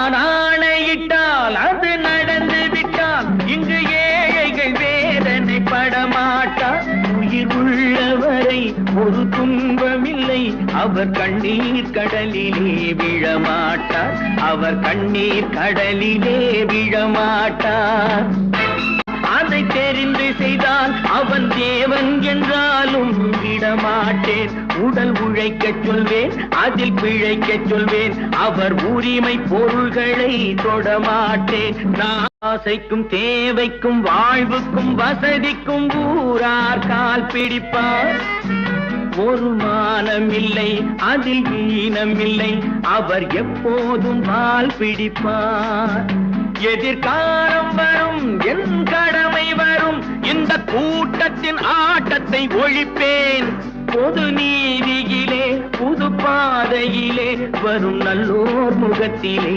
ஆணையிட்டால் அது நடந்து விட்டால் இங்கு ஏழைகள் வேதனை படமாட்டார். உயிர் உள்ளவரை ஒரு துன்பமில்லை, அவர் கண்ணீர் கடலிலே விழமாட்டார். அவர் கண்ணீர் கடலிலே விழமாட்டார். அதை தெரிந்து செய்தால் அவன் தேவன் என்றாலும் விடமாட்டேன். உடல் உழைக்கச் சொல்வேன், அதில் பிழைக்கச் சொல்வேன். அவர் உரிமை பொருள்களை தொடமாட்டேன். நான் ஆசைக்கும் தேவைக்கும் வாழ்வுக்கும் வசதிக்கும் ஊரார் கால் பிடிப்பார். ஒரு மானமில்லை, அதில் ஈனமில்லை, அவர் எப்போதும் வால் பிடிப்பார். எதிர்காலம் வரும், என் கடமை வரும், இந்த கூட்டத்தின் ஆட்டத்தை ஒழிப்பேன். பொது நீதியிலே புது பாதையிலே வரும் நல்லோர் முகத்திலே